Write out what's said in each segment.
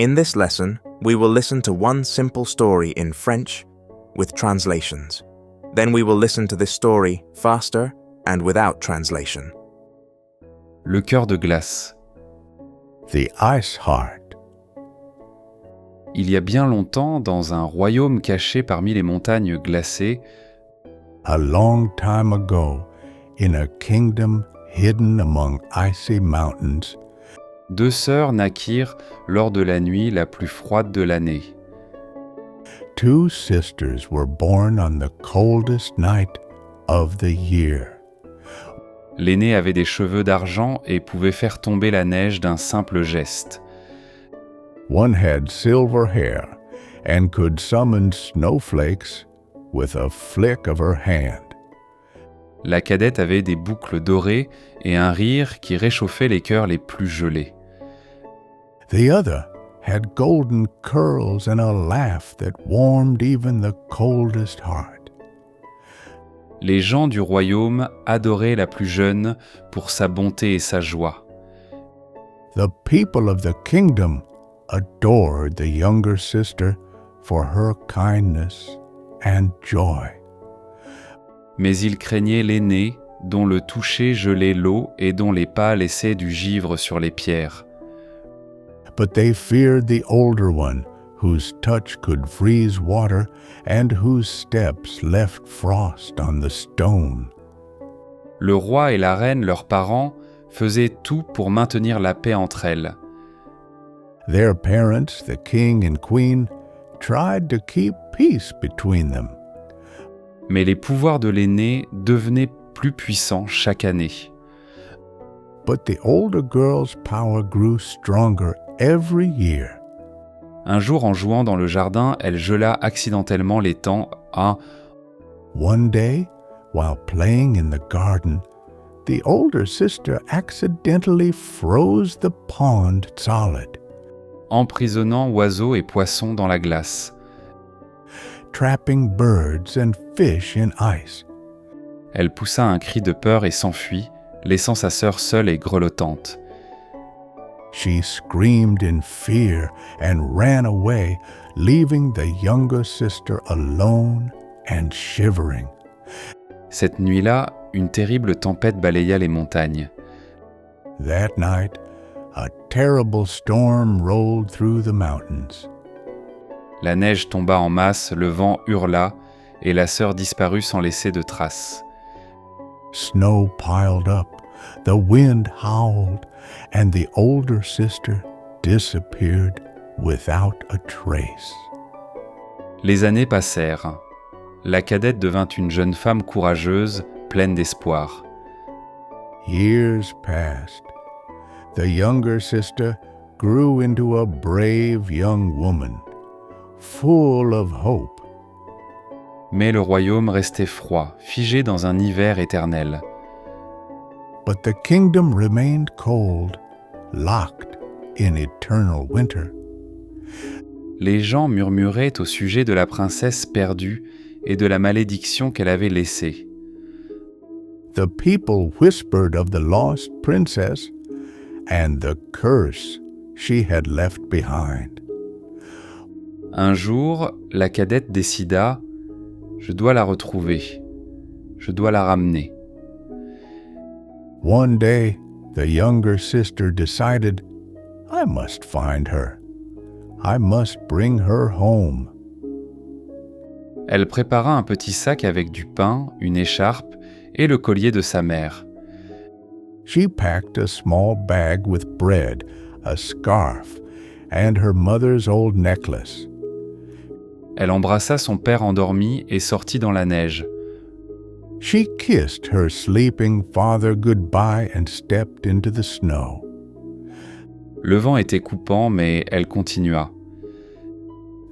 In this lesson, we will listen to one simple story in French with translations. Then we will listen to this story faster and without translation. Le cœur de glace. The Ice Heart. Il y a bien longtemps, dans un royaume caché parmi les montagnes glacées, A long time ago, in a kingdom hidden among icy mountains, deux sœurs naquirent lors de la nuit la plus froide de l'année. two sisters were born on the coldest night of the year. L'aînée avait des cheveux d'argent et pouvait faire tomber la neige d'un simple geste. One had silver hair and could summon snowflakes with a flick of her hand. La cadette avait des boucles dorées et un rire qui réchauffait les cœurs les plus gelés. The other had golden curls and a laugh that warmed even the coldest heart. Les gens du royaume adoraient la plus jeune pour sa bonté et sa joie. The people of the kingdom adored the younger sister for her kindness and joy. Mais ils craignaient l'aînée, dont le toucher gelait l'eau et dont les pas laissaient du givre sur les pierres. But they feared the older one, whose touch could freeze water and whose steps left frost on the stone. Le roi et la reine, leurs parents, faisaient tout pour maintenir la paix entre elles. Their parents, the king and queen, tried to keep peace between them. Mais les pouvoirs de l'aînée devenaient plus puissants chaque année. But the older girl's power grew stronger every year. Un jour, en jouant dans le jardin, elle gela accidentellement l'étang à One day, while playing in the garden, the older sister accidentally froze the pond solid, emprisonnant oiseaux et poissons dans la glace. trapping birds and fish in ice. Elle poussa un cri de peur et s'enfuit, laissant sa sœur seule et grelottante. She screamed in fear and ran away, leaving the younger sister alone and shivering. Cette nuit-là, une terrible tempête balaya les montagnes. That night, a terrible storm rolled through the mountains. La neige tomba en masse, le vent hurla, et la sœur disparut sans laisser de traces. Snow piled up, the wind howled, and the older sister disappeared without a trace. Les années passèrent. La cadette devint une jeune femme courageuse, pleine d'espoir. Years passed. The younger sister grew into a brave young woman, full of hope. Mais le royaume restait froid, figé dans un hiver éternel. But the kingdom remained cold, locked in eternal winter. Les gens murmuraient au sujet de la princesse perdue et de la malédiction qu'elle avait laissée. The people whispered of the lost princess and the curse she had left behind. Un jour, la cadette décida « Je dois la retrouver, je dois la ramener ». One day, the younger sister decided, I must find her. I must bring her home. Elle prépara un petit sac avec du pain, une écharpe et le collier de sa mère. She packed a small bag with bread, a scarf, and her mother's old necklace. Elle embrassa son père endormi et sortit dans la neige. She kissed her sleeping father goodbye and stepped into the snow. Le vent était coupant, mais elle continua.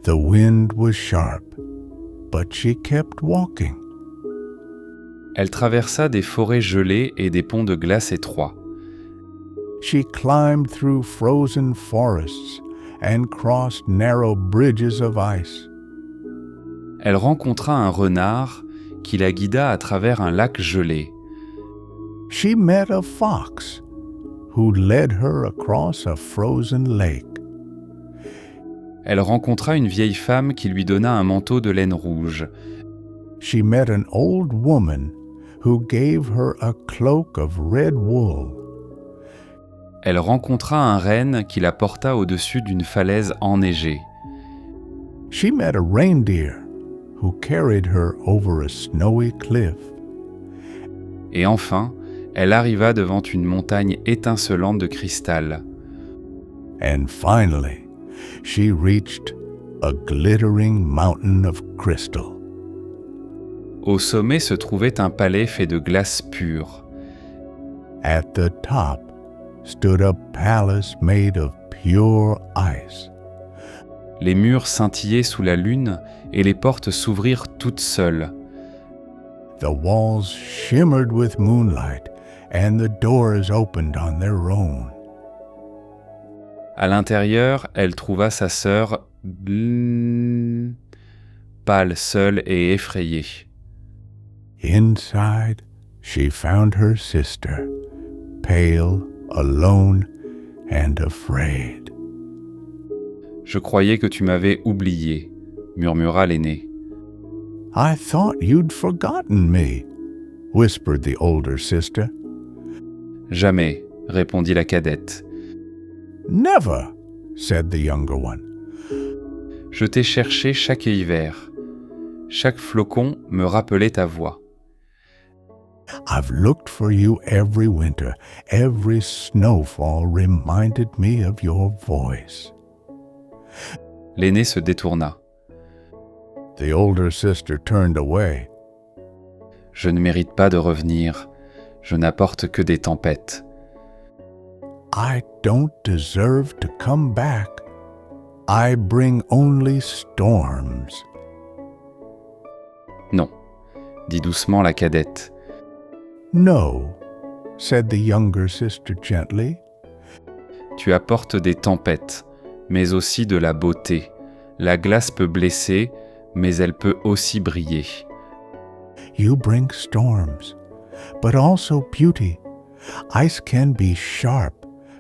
The wind was sharp, but she kept walking. Elle traversa des forêts gelées et des ponts de glace étroits. She climbed through frozen forests and crossed narrow bridges of ice. Elle rencontra un renard qui la guida à travers un lac gelé. She met a fox who led her across a frozen lake. elle rencontra une vieille femme qui lui donna un manteau de laine rouge. She met an old woman who gave her a cloak of red wool. Elle rencontra un renne qui la porta au-dessus d'une falaise enneigée. She met a reindeer who carried her over a snowy cliff. Et enfin, elle arriva devant une montagne étincelante de cristal. And finally, she reached a glittering mountain of crystal. Au sommet se trouvait un palais fait de glace pure. At the top stood a palace made of pure ice. Les murs scintillaient sous la lune et les portes s'ouvrirent toutes seules. The walls shimmered with moonlight, and the doors opened on their own. À l'intérieur, elle trouva sa sœur, pâle, seule et effrayée. Inside, she found her sister, pale, alone, and afraid. « Je croyais que tu m'avais oublié, » murmura l'aînée. « I thought you'd forgotten me, » whispered the older sister. « Jamais, » répondit la cadette. « Never, » said the younger one. « Je t'ai cherché chaque hiver. Chaque flocon me rappelait ta voix. » I've looked for you every winter. Every snowfall reminded me of your voice. L'aîné se détourna. The older sister turned away. Je ne mérite pas de revenir. Je n'apporte que des tempêtes. I don't deserve to come back. I bring only storms. Non, dit doucement la cadette. No, said the younger sister gently. Tu apportes des tempêtes, mais aussi de la beauté. La glace peut blesser, mais elle peut aussi briller. You bring storms, but also beauty. Ice can be sharp,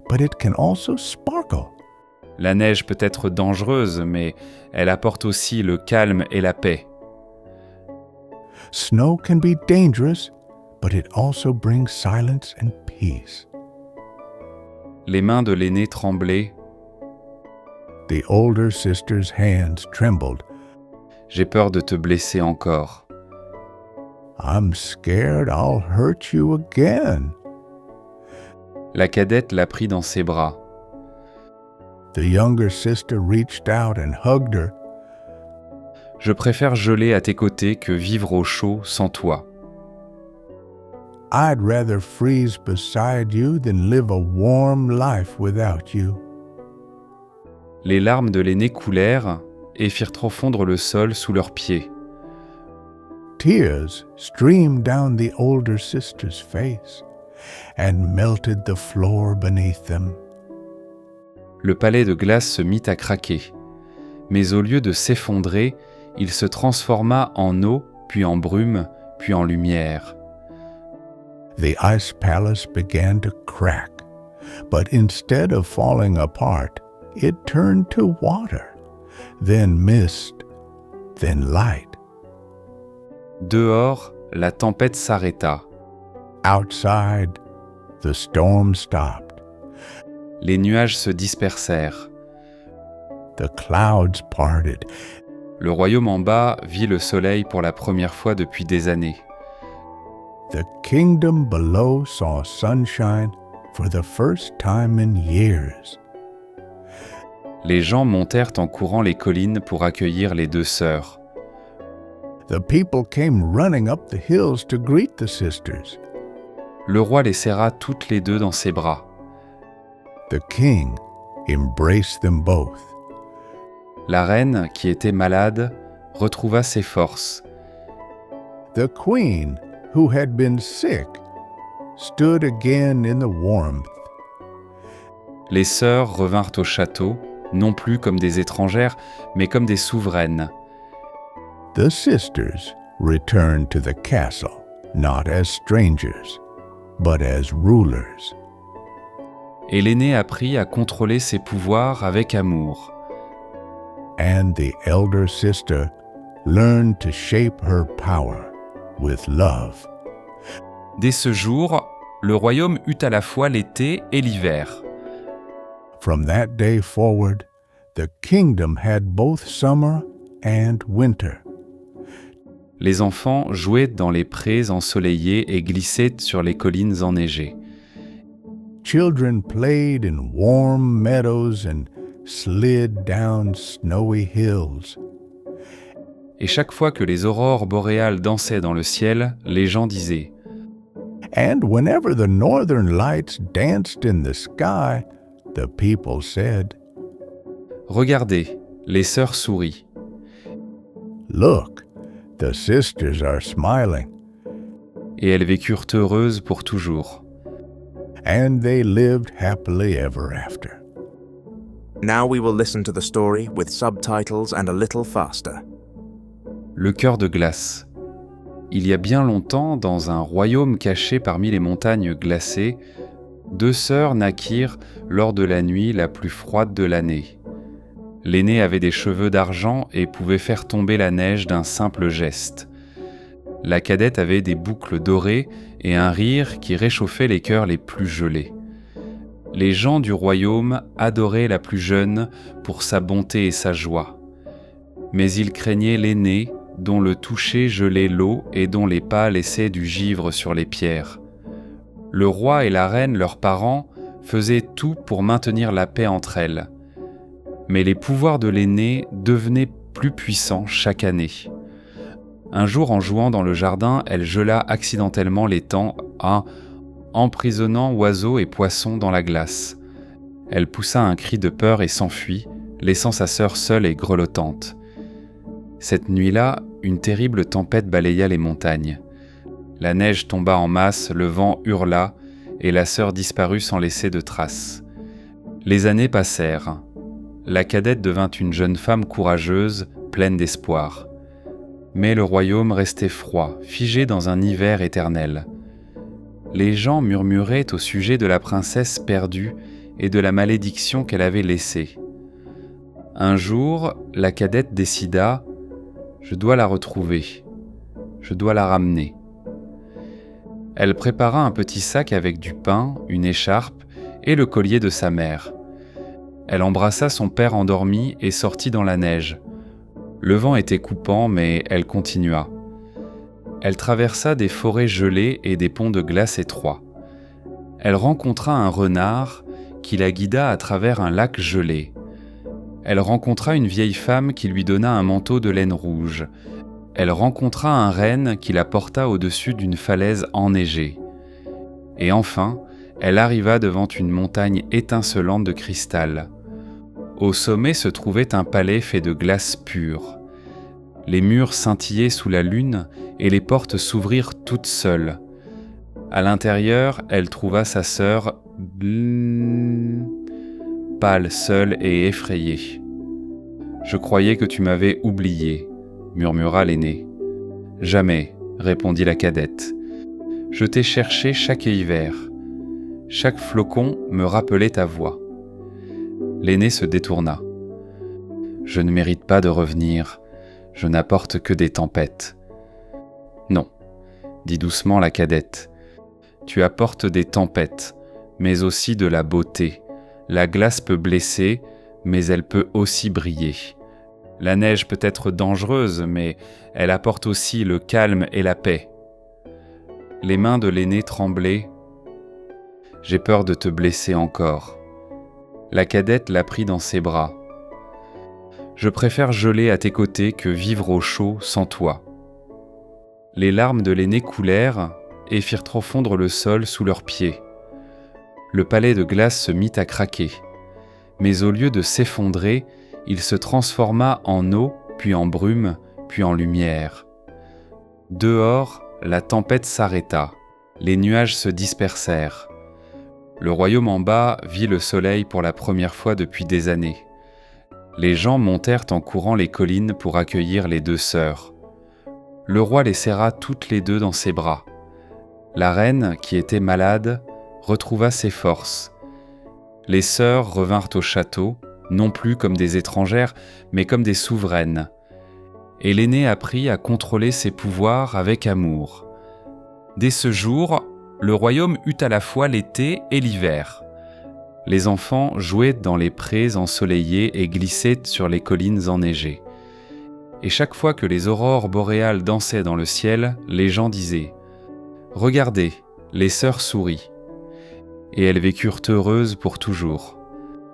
but it can also sparkle. La neige peut être dangereuse, mais elle apporte aussi le calme et la paix. Snow can be dangerous, but it also brings silence and peace. Les mains de l'aîné tremblaient. The older sister's hands trembled. J'ai peur de te blesser encore. I'm scared I'll hurt you again. La cadette la prit dans ses bras. The younger sister reached out and hugged her. Je préfère geler à tes côtés que vivre au chaud sans toi. I'd rather freeze beside you than live a warm life without you. Les larmes de l'aîné coulèrent et firent fondre le sol sous leurs pieds. Tears streamed down the older sister's face and melted the floor beneath them. Le palais de glace se mit à craquer, mais au lieu de s'effondrer, il se transforma en eau, puis en brume, puis en lumière. The ice palace began to crack, but instead of falling apart, it turned to water, then mist, then light. Dehors, la tempête s'arrêta. Outside, the storm stopped. Les nuages se dispersèrent. The clouds parted. Le royaume en bas vit le soleil pour la première fois depuis des années. The kingdom below saw sunshine for the first time in years. Les gens montèrent en courant les collines pour accueillir les deux sœurs. The people came running up the hills to greet the sisters. Le roi les serra toutes les deux dans ses bras. The king embraced them both. La reine, qui était malade, retrouva ses forces. The queen, who had been sick, stood again in the warmth. Les sœurs revinrent au château, non plus comme des étrangères, mais comme des souveraines. The sisters returned to the castle, not as strangers, but as rulers. Et l'aîné apprit à contrôler ses pouvoirs avec amour. and the elder sister learned to shape her power with love. Dès ce jour, le royaume eut à la fois l'été et l'hiver. From that day forward, the kingdom had both summer and winter. Les enfants jouaient dans les prés ensoleillés et glissaient sur les collines enneigées. Children played in warm meadows and slid down snowy hills. Et chaque fois que les aurores boréales dansaient dans le ciel, les gens disaient And whenever the northern lights danced in the sky, the people said, « Regardez, les sœurs sourient. Look, the sisters are smiling. » Et elles vécurent heureuses pour toujours. And they lived happily ever after. Now we will listen to the story with subtitles and a little faster. Le cœur de glace. Il y a bien longtemps, dans un royaume caché parmi les montagnes glacées, deux sœurs naquirent lors de la nuit la plus froide de l'année. L'aînée avait des cheveux d'argent et pouvait faire tomber la neige d'un simple geste. La cadette avait des boucles dorées et un rire qui réchauffait les cœurs les plus gelés. Les gens du royaume adoraient la plus jeune pour sa bonté et sa joie. Mais ils craignaient l'aînée, dont le toucher gelait l'eau et dont les pas laissaient du givre sur les pierres. Le roi et la reine, leurs parents, faisaient tout pour maintenir la paix entre elles. Mais les pouvoirs de l'aînée devenaient plus puissants chaque année. Un jour, en jouant dans le jardin, elle gela accidentellement l'étang en emprisonnant oiseaux et poissons dans la glace. Elle poussa un cri de peur et s'enfuit, laissant sa sœur seule et grelottante. Cette nuit-là, une terrible tempête balaya les montagnes. La neige tomba en masse, le vent hurla, et la sœur disparut sans laisser de traces. Les années passèrent. La cadette devint une jeune femme courageuse, pleine d'espoir. Mais le royaume restait froid, figé dans un hiver éternel. Les gens murmuraient au sujet de la princesse perdue et de la malédiction qu'elle avait laissée. Un jour, la cadette décida « Je dois la retrouver, je dois la ramener ». Elle prépara un petit sac avec du pain, une écharpe et le collier de sa mère. Elle embrassa son père endormi et sortit dans la neige. Le vent était coupant, mais elle continua. Elle traversa des forêts gelées et des ponts de glace étroits. Elle rencontra un renard qui la guida à travers un lac gelé. Elle rencontra une vieille femme qui lui donna un manteau de laine rouge. Elle rencontra un renne qui la porta au-dessus d'une falaise enneigée. Et enfin, elle arriva devant une montagne étincelante de cristal. Au sommet se trouvait un palais fait de glace pure. Les murs scintillaient sous la lune et les portes s'ouvrirent toutes seules. À l'intérieur, elle trouva sa sœur pâle, seule et effrayée. « Je croyais que tu m'avais oublié », murmura l'aînée. « Jamais », répondit la cadette. « Je t'ai cherché chaque hiver. Chaque flocon me rappelait ta voix. » L'aînée se détourna. « Je ne mérite pas de revenir. Je n'apporte que des tempêtes. » « Non, » dit doucement la cadette. « Tu apportes des tempêtes, mais aussi de la beauté. La glace peut blesser, mais elle peut aussi briller. La neige peut être dangereuse, mais elle apporte aussi le calme et la paix. » Les mains de l'aînée tremblaient. « J'ai peur de te blesser encore. » La cadette la prit dans ses bras. « Je préfère geler à tes côtés que vivre au chaud sans toi. » Les larmes de l'aînée coulèrent et firent trop fondre le sol sous leurs pieds. Le palais de glace se mit à craquer. Mais au lieu de s'effondrer, il se transforma en eau, puis en brume, puis en lumière. Dehors, la tempête s'arrêta. Les nuages se dispersèrent. Le royaume en bas vit le soleil pour la première fois depuis des années. Les gens montèrent en courant les collines pour accueillir les deux sœurs. Le roi les serra toutes les deux dans ses bras. La reine, qui était malade, retrouva ses forces. Les sœurs revinrent au château, non plus comme des étrangères, mais comme des souveraines. Et l'aînée apprit à contrôler ses pouvoirs avec amour. Dès ce jour, le royaume eut à la fois l'été et l'hiver. Les enfants jouaient dans les prés ensoleillés et glissaient sur les collines enneigées. Et chaque fois que les aurores boréales dansaient dans le ciel, les gens disaient « Regardez, les sœurs sourient ». Et elles vécurent heureuses pour toujours.